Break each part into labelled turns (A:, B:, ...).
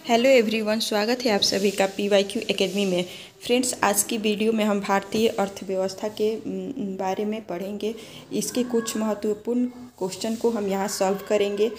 A: Hello everyone, स्वागत है आप सभी का PYQ एकेडमी में। फ्रेंड्स, आज की वीडियो में हम भारतीय अर्थव्यवस्था के बारे में पढ़ेंगे। इसके कुछ महत्वपूर्ण क्वेश्चन को हम यहाँ सॉल्व करेंगे।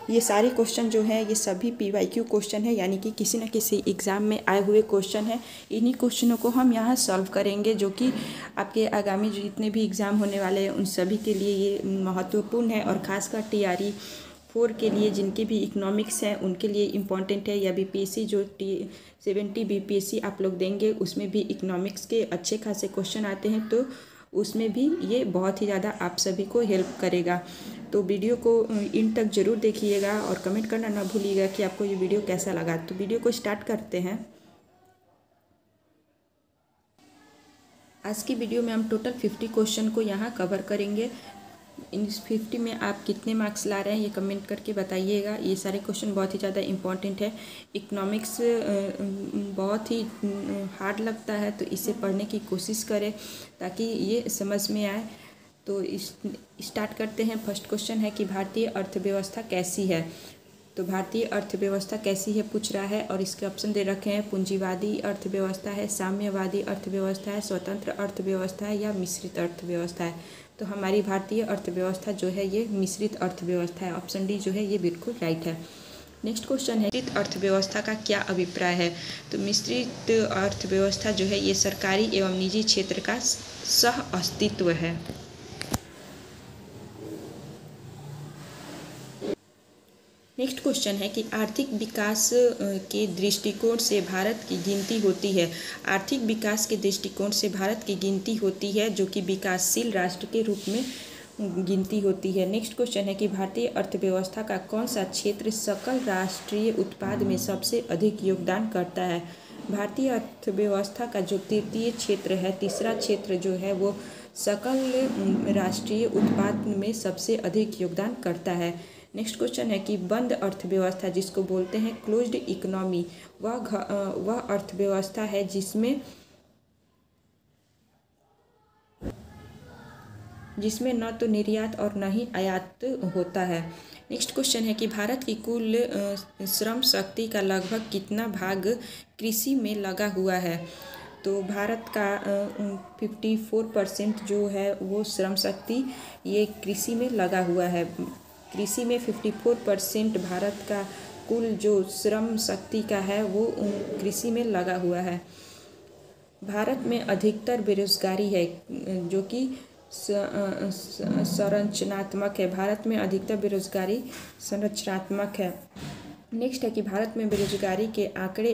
A: ये सारे क्वेश्चन जो हैं ये सभी PYQ क्वेश्चन है, यानी कि किसी न किसी एग्ज़ाम में आए हुए क्वेश्चन हैं। इन्हीं क्वेश्चनों को हम यहाँ सॉल्व करेंगे, जो कि आपके आगामी जितने भी एग्ज़ाम होने वाले हैं उन सभी के लिए ये महत्वपूर्ण है, और ख़ासकर TRE 4 के लिए जिनके भी इकोनॉमिक्स हैं उनके लिए इम्पॉर्टेंट है। या BPSC जो T70 BPSC आप लोग देंगे उसमें भी इकोनॉमिक्स के अच्छे खासे क्वेश्चन आते हैं, तो उसमें भी ये बहुत ही ज़्यादा आप सभी को हेल्प करेगा। तो वीडियो को इन तक ज़रूर देखिएगा और कमेंट करना ना भूलिएगा कि आपको ये वीडियो कैसा लगा। तो वीडियो को स्टार्ट करते हैं। आज की वीडियो में हम टोटल 50 क्वेश्चन को यहाँ कवर करेंगे। इस 50 में आप कितने मार्क्स ला रहे हैं ये कमेंट करके बताइएगा। ये सारे क्वेश्चन बहुत ही ज़्यादा इम्पॉर्टेंट है। इकोनॉमिक्स बहुत ही हार्ड लगता है, तो इसे पढ़ने की कोशिश करें ताकि ये समझ में आए। तो स्टार्ट करते हैं। फर्स्ट क्वेश्चन है कि भारतीय अर्थव्यवस्था कैसी है। तो भारतीय अर्थव्यवस्था कैसी है पूछ रहा है, और इसके ऑप्शन दे रखे हैं। पूंजीवादी अर्थव्यवस्था है, साम्यवादी अर्थव्यवस्था है, स्वतंत्र अर्थव्यवस्था है या मिश्रित अर्थव्यवस्था है। तो हमारी भारतीय अर्थव्यवस्था जो है ये मिश्रित अर्थव्यवस्था है। ऑप्शन डी जो है ये बिल्कुल राइट है। नेक्स्ट क्वेश्चन है, मिश्रित अर्थव्यवस्था का क्या अभिप्राय है। तो मिश्रित अर्थव्यवस्था जो है ये सरकारी एवं निजी क्षेत्र का सह अस्तित्व है। नेक्स्ट क्वेश्चन है कि आर्थिक विकास के दृष्टिकोण से भारत की गिनती होती है। आर्थिक विकास के दृष्टिकोण से भारत की गिनती होती है, जो कि विकासशील राष्ट्र के रूप में गिनती होती है। नेक्स्ट क्वेश्चन है कि भारतीय अर्थव्यवस्था का कौन सा क्षेत्र सकल राष्ट्रीय उत्पाद में सबसे अधिक योगदान करता है। भारतीय अर्थव्यवस्था का जो तृतीय क्षेत्र है, तीसरा क्षेत्र जो है वो सकल राष्ट्रीय उत्पाद में सबसे अधिक योगदान करता है। नेक्स्ट क्वेश्चन है कि बंद अर्थव्यवस्था जिसको बोलते हैं क्लोज्ड इकोनॉमी, वह अर्थव्यवस्था है जिसमें न तो निर्यात और न ही आयात होता है। नेक्स्ट क्वेश्चन है कि भारत की कुल श्रम शक्ति का लगभग कितना भाग कृषि में लगा हुआ है। तो भारत का 54% जो है वो श्रम शक्ति ये कृषि में लगा हुआ है। कृषि में 54% भारत का कुल जो श्रम शक्ति का है वो कृषि में लगा हुआ है। भारत में अधिकतर बेरोजगारी है, जो कि संरचनात्मक है। भारत में अधिकतर बेरोजगारी संरचनात्मक है। नेक्स्ट है कि भारत में बेरोजगारी के आंकड़े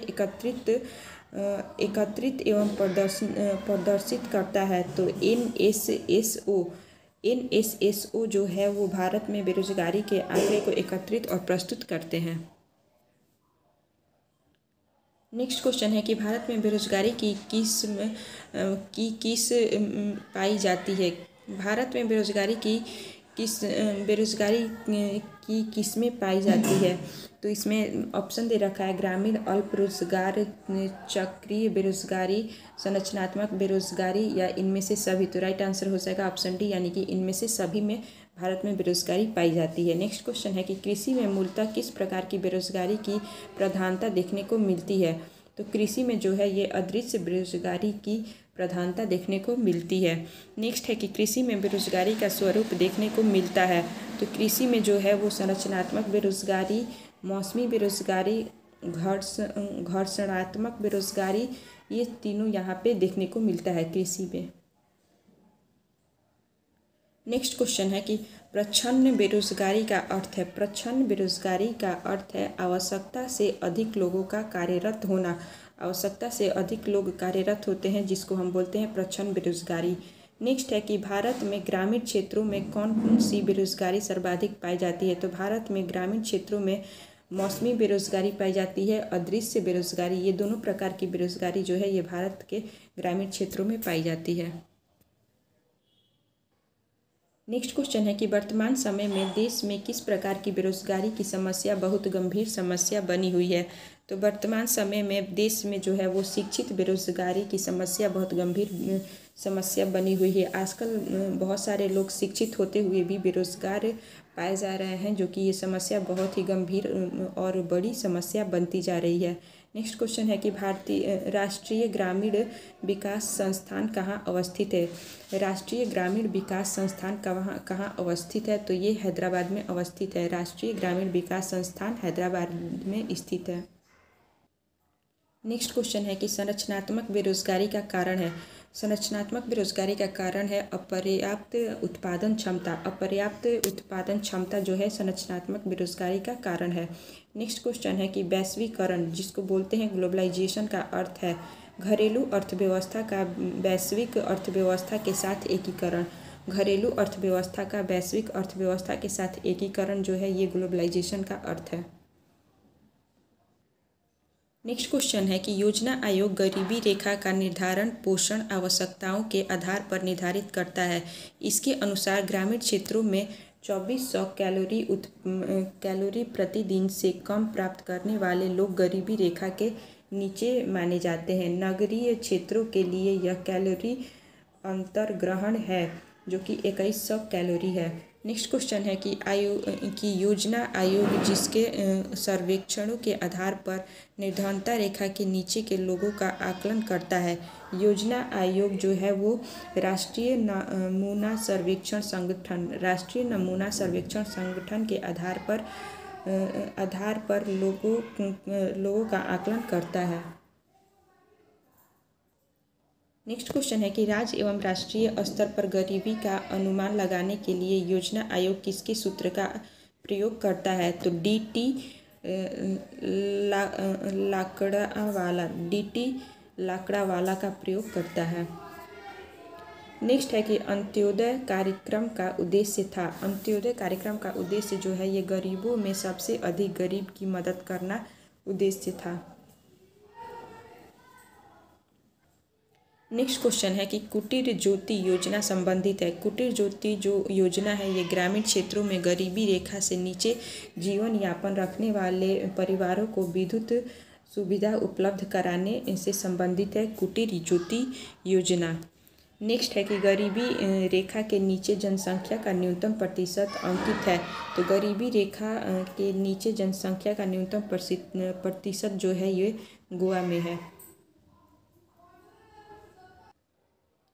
A: एकत्रित एवं प्रदर्शित करता है। तो NSSO जो है वो भारत में बेरोजगारी के आंकड़े को एकत्रित और प्रस्तुत करते हैं। नेक्स्ट क्वेश्चन है कि भारत में बेरोजगारी की किस पाई जाती है। भारत में बेरोजगारी की किस्में पाई जाती है। तो इसमें ऑप्शन दे रखा है ग्रामीण अल्प रोजगार, चक्रीय बेरोजगारी, संरचनात्मक बेरोजगारी या इनमें से सभी। तो राइट आंसर हो जाएगा ऑप्शन डी, यानी कि इनमें से सभी में भारत में बेरोजगारी पाई जाती है। नेक्स्ट क्वेश्चन है कि कृषि में मूलतः किस प्रकार की बेरोजगारी की प्रधानता देखने को मिलती है। तो कृषि में जो है ये अदृश्य बेरोजगारी की प्रधानता देखने को मिलती है। नेक्स्ट है कि कृषि में बेरोजगारी का स्वरूप देखने को मिलता है। तो कृषि में जो है वो संरचनात्मक बेरोजगारी, मौसमी बेरोजगारी, घर्षणात्मक बेरोजगारी, ये तीनों यहाँ पे देखने को मिलता है कृषि में। नेक्स्ट क्वेश्चन है कि प्रच्छन्न बेरोजगारी का अर्थ है। प्रच्छन्न बेरोजगारी का अर्थ है आवश्यकता से अधिक लोगों का कार्यरत होना। आवश्यकता से अधिक लोग कार्यरत होते हैं, जिसको हम बोलते हैं प्रच्छन्न बेरोजगारी। नेक्स्ट है कि भारत में ग्रामीण क्षेत्रों में कौन कौन सी बेरोजगारी सर्वाधिक पाई जाती है। तो भारत में ग्रामीण क्षेत्रों में मौसमी बेरोजगारी पाई जाती है, अदृश्य बेरोजगारी, ये दोनों प्रकार की बेरोजगारी जो है ये भारत के ग्रामीण क्षेत्रों में पाई जाती है। नेक्स्ट क्वेश्चन है कि वर्तमान समय में देश में किस प्रकार की बेरोजगारी की समस्या बहुत गंभीर समस्या बनी हुई है। तो वर्तमान समय में देश में जो है वो शिक्षित बेरोजगारी की समस्या बहुत गंभीर समस्या बनी हुई है। आजकल बहुत सारे लोग शिक्षित होते हुए भी बेरोजगार पाए जा रहे हैं, जो कि ये समस्या बहुत ही गंभीर और बड़ी समस्या बनती जा रही है। नेक्स्ट क्वेश्चन है कि भारतीय राष्ट्रीय ग्रामीण विकास संस्थान कहाँ अवस्थित है। राष्ट्रीय ग्रामीण विकास संस्थान कहाँ अवस्थित है, तो ये हैदराबाद में अवस्थित है। राष्ट्रीय ग्रामीण विकास संस्थान हैदराबाद में स्थित है। नेक्स्ट क्वेश्चन है कि संरचनात्मक बेरोजगारी का कारण है। संरचनात्मक बेरोजगारी का कारण है अपर्याप्त उत्पादन क्षमता। अपर्याप्त उत्पादन क्षमता जो है संरचनात्मक बेरोजगारी का कारण है। नेक्स्ट क्वेश्चन है कि वैश्वीकरण, जिसको बोलते हैं ग्लोबलाइजेशन, का अर्थ है घरेलू अर्थव्यवस्था का वैश्विक अर्थव्यवस्था के साथ एकीकरण। घरेलू अर्थव्यवस्था का वैश्विक अर्थव्यवस्था के साथ एकीकरण जो है ये ग्लोबलाइजेशन का अर्थ है। नेक्स्ट क्वेश्चन है कि योजना आयोग गरीबी रेखा का निर्धारण पोषण आवश्यकताओं के आधार पर निर्धारित करता है। इसके अनुसार ग्रामीण क्षेत्रों में 2400 कैलोरी प्रतिदिन से कम प्राप्त करने वाले लोग गरीबी रेखा के नीचे माने जाते हैं। नगरीय क्षेत्रों के लिए यह कैलोरी अंतर्ग्रहण है, जो कि 2100 कैलोरी है। नेक्स्ट क्वेश्चन है कि योजना आयोग जिसके सर्वेक्षणों के आधार पर निर्धनता रेखा के नीचे के लोगों का आकलन करता है। योजना आयोग जो है वो राष्ट्रीय नमूना सर्वेक्षण संगठन के आधार पर लोगों का आकलन करता है। नेक्स्ट क्वेश्चन है कि राज्य एवं राष्ट्रीय स्तर पर गरीबी का अनुमान लगाने के लिए योजना आयोग किसके सूत्र का प्रयोग करता है, तो DT लाकड़ावाला का प्रयोग करता है। नेक्स्ट है कि अंत्योदय कार्यक्रम का उद्देश्य था। अंत्योदय कार्यक्रम का उद्देश्य जो है ये गरीबों में सबसे अधिक गरीब की मदद करना उद्देश्य था। नेक्स्ट क्वेश्चन है कि कुटीर ज्योति योजना संबंधित है। कुटीर ज्योति जो योजना है ये ग्रामीण क्षेत्रों में गरीबी रेखा से नीचे जीवन यापन रखने वाले परिवारों को विद्युत सुविधा उपलब्ध कराने से संबंधित है कुटीर ज्योति योजना। नेक्स्ट है कि गरीबी रेखा के नीचे जनसंख्या का न्यूनतम प्रतिशत अंकित है, तो गरीबी रेखा के नीचे जनसंख्या का न्यूनतम प्रतिशत जो है ये गोवा में है।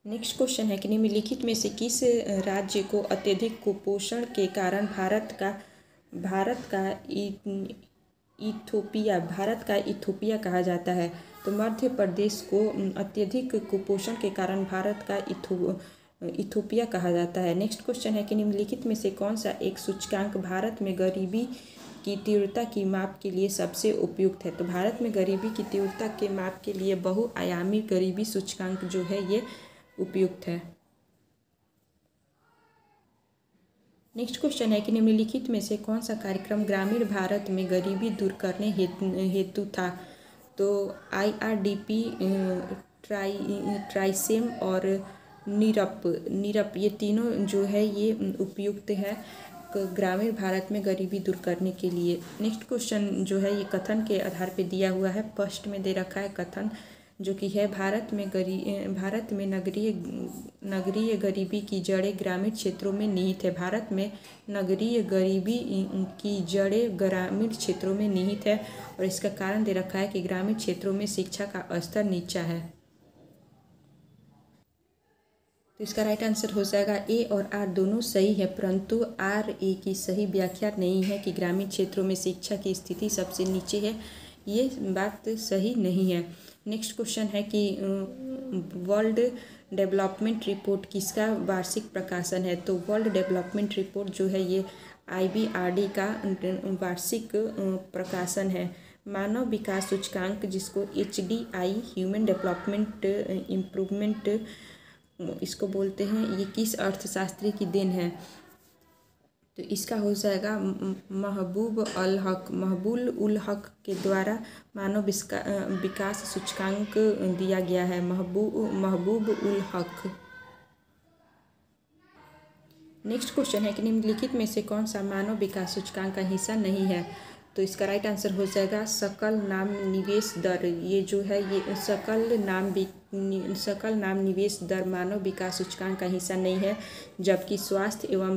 A: नेक्स्ट क्वेश्चन है कि निम्नलिखित में से किस राज्य को अत्यधिक कुपोषण के कारण भारत का इथोपिया कहा जाता है, तो मध्य प्रदेश को अत्यधिक कुपोषण के कारण भारत का इथोपिया कहा जाता है। नेक्स्ट क्वेश्चन है कि निम्नलिखित में से कौन सा एक सूचकांक भारत में गरीबी की तीव्रता की माप के लिए सबसे उपयुक्त है, तो भारत में गरीबी की तीव्रता के माप के लिए बहुआयामी गरीबी सूचकांक जो है ये उपयुक्त है। नेक्स्ट क्वेश्चन है कि निम्नलिखित में से कौन सा कार्यक्रम ग्रामीण भारत में गरीबी दूर करने हेतु था, तो IRDP, ट्राइसेम और नीरप ये तीनों जो है ये उपयुक्त है ग्रामीण भारत में गरीबी दूर करने के लिए। नेक्स्ट क्वेश्चन जो है ये कथन के आधार पे दिया हुआ है। फर्स्ट में दे रखा है कथन जो कि है भारत में नगरीय गरीबी की जड़ें ग्रामीण क्षेत्रों में निहित है। भारत में नगरीय गरीबी की जड़ें ग्रामीण क्षेत्रों में निहित है और इसका कारण दे रखा है कि ग्रामीण क्षेत्रों में शिक्षा का स्तर नीचा है। तो इसका राइट आंसर हो जाएगा ए और आर दोनों सही है, परंतु RA की सही व्याख्या नहीं है कि ग्रामीण क्षेत्रों में शिक्षा की स्थिति सबसे नीचे है, ये बात सही नहीं है। नेक्स्ट क्वेश्चन है कि वर्ल्ड डेवलपमेंट रिपोर्ट किसका वार्षिक प्रकाशन है, तो वर्ल्ड डेवलपमेंट रिपोर्ट जो है ये IBRD का वार्षिक प्रकाशन है। मानव विकास सूचकांक जिसको HDI ह्यूमन डेवलपमेंट इम्प्रूवमेंट इसको बोलते हैं, ये किस अर्थशास्त्री की देन है, तो इसका हो जाएगा महबूब उल हक के द्वारा मानव विकास सूचकांक दिया गया है। महबूब उल हक। नेक्स्ट क्वेश्चन है कि निम्नलिखित में से कौन सा मानव विकास सूचकांक का हिस्सा नहीं है, तो इसका राइट आंसर हो जाएगा सकल नाम निवेश दर। ये जो है ये सकल नाम निवेश दर मानव विकास सूचकांक का हिस्सा नहीं है, जबकि स्वास्थ्य एवं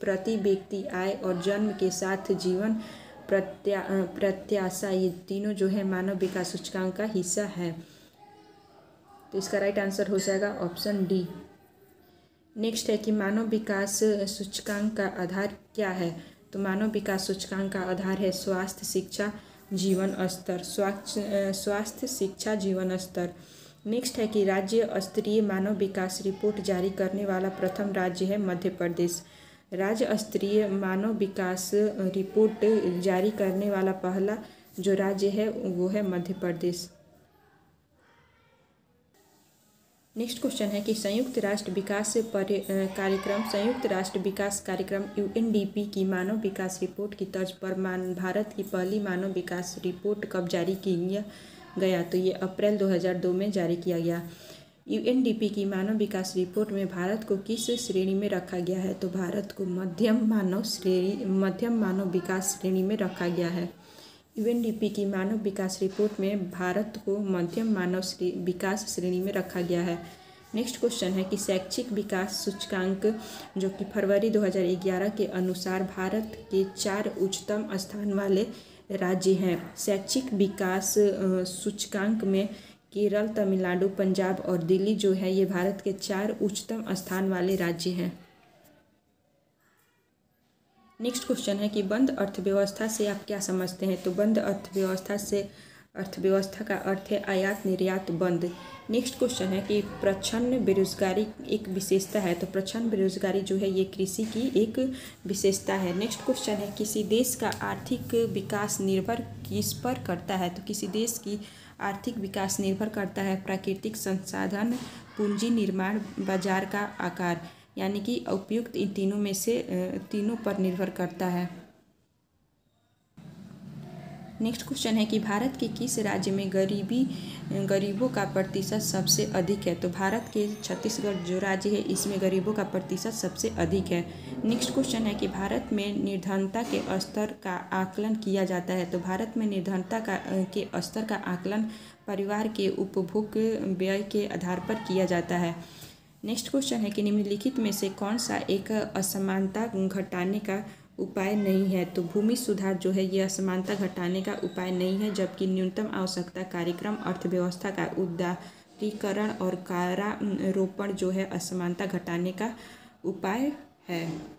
A: प्रति व्यक्ति आय और जन्म के साथ जीवन प्रत्याशा, ये तीनों जो है मानव विकास सूचकांक का हिस्सा है। तो इसका राइट आंसर हो जाएगा ऑप्शन डी। नेक्स्ट है कि मानव विकास सूचकांक का आधार क्या है। तो मानव विकास सूचकांक का आधार है स्वास्थ्य, शिक्षा, जीवन स्तर। स्वास्थ्य, शिक्षा, जीवन स्तर। नेक्स्ट है कि राज्य स्तरीय मानव विकास रिपोर्ट जारी करने वाला प्रथम राज्य है मध्य प्रदेश। राज्य स्तरीय मानव विकास रिपोर्ट जारी करने वाला पहला जो राज्य है वो है मध्य प्रदेश। नेक्स्ट क्वेश्चन है कि संयुक्त राष्ट्र विकास कार्यक्रम UNDP की मानव विकास रिपोर्ट की तर्ज पर भारत की पहली मानव विकास रिपोर्ट कब जारी किया गया। तो ये अप्रैल 2002 में जारी किया गया। UNDP की मानव विकास रिपोर्ट में भारत को किस श्रेणी में रखा गया है। तो भारत को मध्यम मानव विकास श्रेणी में रखा गया है। UNDP की मानव विकास रिपोर्ट में भारत को मध्यम मानव विकास श्रेणी में रखा गया है। नेक्स्ट क्वेश्चन है कि शैक्षिक विकास सूचकांक जो कि फरवरी 2011 के अनुसार भारत के 4 उच्चतम स्थान वाले राज्य हैं। शैक्षिक विकास सूचकांक में केरल, तमिलनाडु, पंजाब और दिल्ली जो है ये भारत के 4 उच्चतम स्थान वाले राज्य हैं। नेक्स्ट क्वेश्चन है कि बंद अर्थव्यवस्था से आप क्या समझते हैं। तो बंद अर्थव्यवस्था का अर्थ है आयात निर्यात बंद। नेक्स्ट क्वेश्चन है कि प्रच्छन्न बेरोजगारी एक विशेषता है। तो प्रच्छन्न बेरोजगारी जो है ये कृषि की एक विशेषता है। नेक्स्ट क्वेश्चन है किसी देश का आर्थिक विकास निर्भर किस पर करता है। तो किसी देश की आर्थिक विकास निर्भर करता है प्राकृतिक संसाधन, पूंजी निर्माण, बाजार का आकार, यानी कि उपयुक्त इन तीनों में से तीनों पर निर्भर करता है। नेक्स्ट क्वेश्चन है कि भारत के किस राज्य में गरीबों का प्रतिशत सबसे अधिक है। तो भारत के छत्तीसगढ़ जो राज्य है इसमें गरीबों का प्रतिशत सबसे अधिक है। नेक्स्ट क्वेश्चन है कि भारत में निर्धनता के स्तर का आकलन किया जाता है। तो भारत में निर्धनता के स्तर का आकलन परिवार के उपभोग व्यय के आधार पर किया जाता है। नेक्स्ट क्वेश्चन है कि निम्नलिखित में से कौन सा एक असमानता घटाने का उपाय नहीं है। तो भूमि सुधार जो है ये असमानता घटाने का उपाय नहीं है, जबकि न्यूनतम आवश्यकता कार्यक्रम अर्थव्यवस्था का उदारीकरण और कारारोपण जो है असमानता घटाने का उपाय है।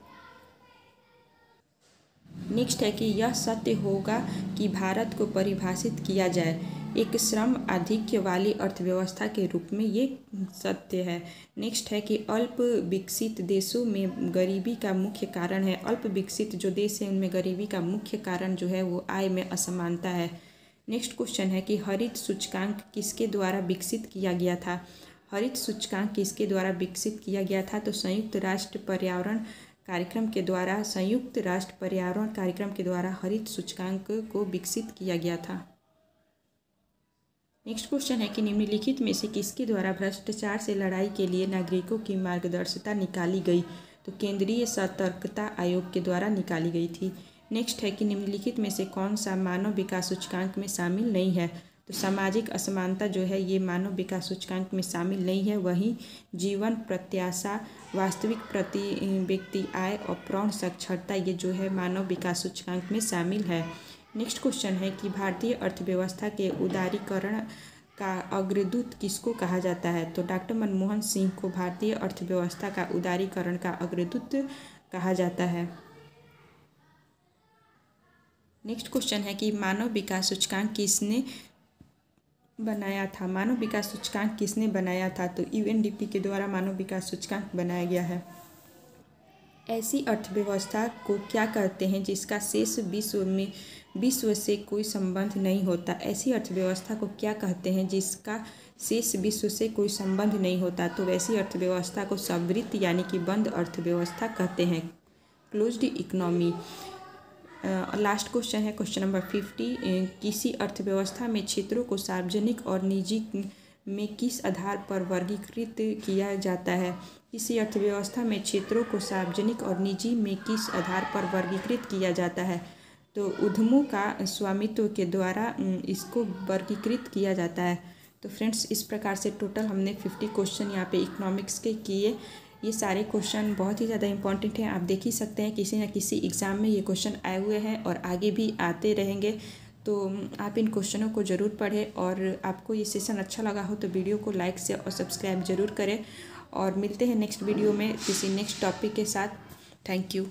A: नेक्स्ट है कि यह सत्य होगा कि भारत को परिभाषित किया जाए एक श्रम आधिक्य वाली अर्थव्यवस्था के रूप में, ये सत्य है। नेक्स्ट है कि अल्प विकसित देशों में गरीबी का मुख्य कारण है। अल्प विकसित जो देश है उनमें गरीबी का मुख्य कारण जो है वो आय में असमानता है। नेक्स्ट क्वेश्चन है कि हरित सूचकांक किसके द्वारा विकसित किया गया था। हरित सूचकांक किसके द्वारा विकसित किया गया था। तो संयुक्त राष्ट्र पर्यावरण कार्यक्रम के द्वारा हरित सूचकांक को विकसित किया गया था। नेक्स्ट क्वेश्चन है कि निम्नलिखित में से किसके द्वारा भ्रष्टाचार से लड़ाई के लिए नागरिकों की मार्गदर्शिता निकाली गई। तो केंद्रीय सतर्कता आयोग के द्वारा निकाली गई थी। नेक्स्ट है कि निम्नलिखित में से कौन सा मानव विकास सूचकांक में शामिल नहीं है। तो सामाजिक असमानता जो है ये मानव विकास सूचकांक में शामिल नहीं है। वहीं जीवन प्रत्याशा, वास्तविक प्रति व्यक्ति आय और प्रौढ़ साक्षरता ये जो है मानव विकास सूचकांक में शामिल है। नेक्स्ट क्वेश्चन है कि भारतीय अर्थव्यवस्था के उदारीकरण का अग्रदूत किसको कहा जाता है। तो डॉक्टर मनमोहन सिंह को भारतीय अर्थव्यवस्था का उदारीकरण का अग्रदूत कहा जाता है। नेक्स्ट क्वेश्चन है कि मानव विकास सूचकांक किसने बनाया था। मानव विकास सूचकांक किसने बनाया था। तो UNDP के द्वारा मानव विकास सूचकांक बनाया गया है। ऐसी अर्थव्यवस्था को क्या कहते हैं जिसका शेष विश्व से कोई संबंध नहीं होता। ऐसी अर्थव्यवस्था को क्या कहते हैं जिसका शेष विश्व से कोई संबंध नहीं होता। तो वैसी अर्थव्यवस्था को संवृत्त यानी कि बंद अर्थव्यवस्था कहते हैं, क्लोज्ड इकोनॉमी। लास्ट क्वेश्चन है क्वेश्चन नंबर 50। किसी अर्थव्यवस्था में क्षेत्रों को सार्वजनिक और निजी में किस आधार पर वर्गीकृत किया जाता है। किसी अर्थव्यवस्था में क्षेत्रों को सार्वजनिक और निजी में किस आधार पर वर्गीकृत किया जाता है। तो उद्यमों का स्वामित्व के द्वारा इसको वर्गीकृत किया जाता है। तो फ्रेंड्स इस प्रकार से टोटल हमने 50 क्वेश्चन यहाँ पे इकोनॉमिक्स के किए। ये सारे क्वेश्चन बहुत ही ज़्यादा इंपॉर्टेंट हैं। आप देख ही सकते हैं किसी न किसी एग्ज़ाम में ये क्वेश्चन आए हुए हैं और आगे भी आते रहेंगे। तो आप इन क्वेश्चनों को ज़रूर पढ़ें और आपको ये सेशन अच्छा लगा हो तो वीडियो को लाइक से और सब्सक्राइब ज़रूर करें। और मिलते हैं नेक्स्ट वीडियो में किसी नेक्स्ट टॉपिक के साथ। Thank you.